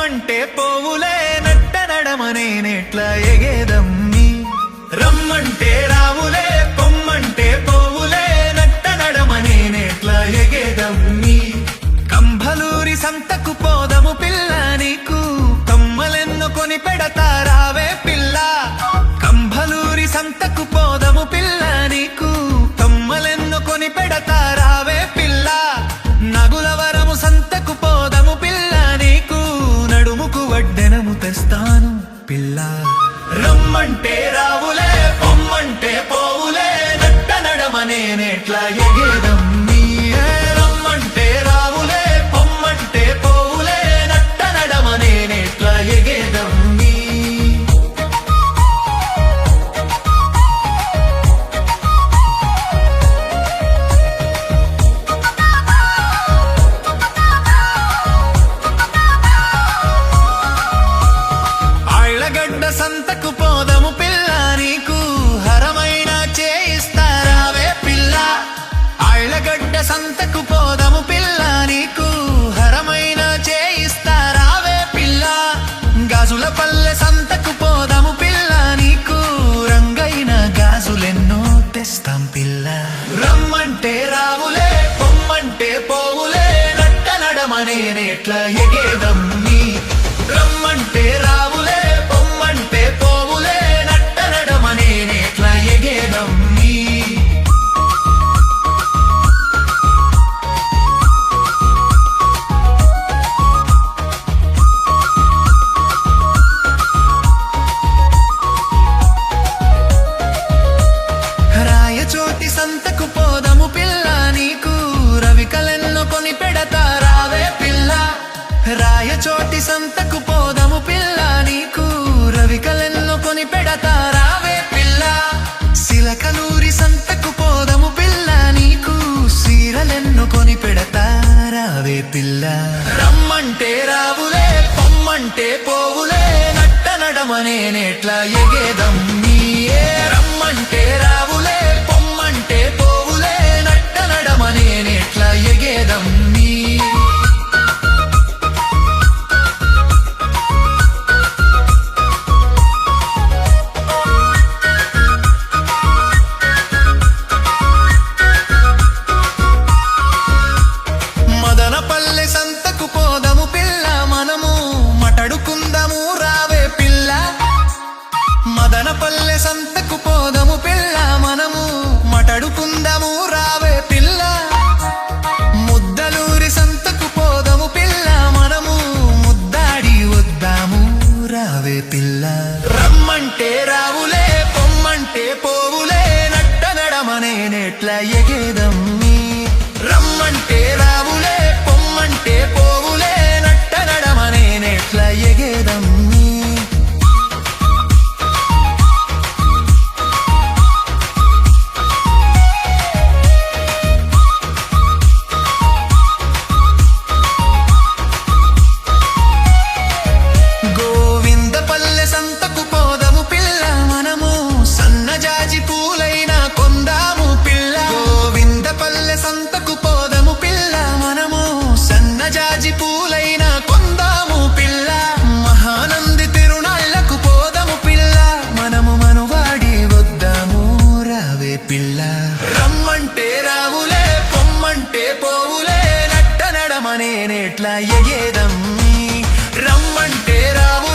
పొమ్మంటే పోవులే నట్ట నడమనేనెట్లా ఎగేదమ్మి రమ్మంటే రావులే పొమ్మంటే పోవులే నట్ట నడమనేనెట్లా ఎగేదమ్మి కంభలూరి సంతకు పోదము పిల్ల నీకు కమ్మలెన్నో కొని పెడతారావే పిల్ల కంభలూరి సంతకు పోదము పిల్ల నీకు కమ్మలెన్నో కొని పెడతారావే పిల్ల నగులవరము సంతకు పోదము పిల్ల నీకు నడుముకు వడ్డెనము తెస్తాను పిల్ల రమ్మంటే రావులే పొమ్మంటే పోవులే నట్ట నడమనేనెట్లా ఎగేదమ్మి రమ్మంటే రావులే పొమ్మంటే పోవులే నట్ట నడమనేనెట్లా ఎగేదమ్మి ఆళ్లగడ్డ సంతకు పోదము పిల్ల నీకు హరమైన చేయిస్తారావే పిల్ల ఆళ్లగడ్డ సంతకు పోదము పిల్ల నీకు హరమైన చేయిస్తారావే పిల్ల గాజుల పల్లె సంతకు పోదము పిల్ల నీకు రంగైన గాజులెన్నో తెస్తాం పిల్ల రమ్మంటే రావులే పొమ్మంటే పోవులే నట్ట నడమనేనెట్లా ఎగేదమ్మి రమ్మంటే రావులే పొమ్మంటే పోవులే నట్ట నడమనేనెట్లా ఎగేదమ్మి రాయచోటి సంతకు పోదము పిల్ల నీకు రవికలెన్నో కొని పెడతారావే పిల్ల రాయచోటి సంతకు పోదము పిల్ల నీకు రవికలెన్నో కొని పెడతారావే పిల్ల సిలకలూరి సంతకు పోదము పిల్ల నీకు సీరలెన్నో కొని పెడతారావే పిల్ల రమ్మంటే రావులే పొమ్మంటే పోవులే నట్ట నడమనేనెట్లా ఎగేదమ్మి రమ్మంటే రావులే పొమ్మంటే పోవులే నట్ట నడమనేనెట్లా ఎగేదమ్మి మదనపల్లె సంతకు పోదము పిల్ల మనము మటడుకుందము రావే పిల్ల మదనపల్లె సంతకు పోదము పిల్ల మనము మటడుకుందము రావే పిల్ల ముద్దలూరి సంతకు పోదము పిల్ల మనము ముద్దాడి వద్దాము రావే పిల్ల రమ్మంటే రావులే పొమ్మంటే పోవులే నట్ట నడమనేనెట్లా ఎగేదమ్మి రమ్మంటే రావులే పొమ్మంటే పోవులే నట్ట నడమనేనెట్లా ఎగేదమ్మి గోవిందపల్లె సంతకు పోదము పిల్ల మనము సన్నజాజి పూలైనా కొందాము పిల్ల గోవిందపల్లె సంతకు పోదము పిల్ల మనము సన్నజాజి పూలైనా కొందాము పిల్ల మహానంది తిరునాళ్లకు పోదము పిల్ల మనము మనువాడి వద్దాము రావే పిల్ల రమ్మంటే రావులే పొమ్మంటే పోవులే నట్ట నడమనేనెట్లా ఎగేదమ్మి రమ్మంటే రావు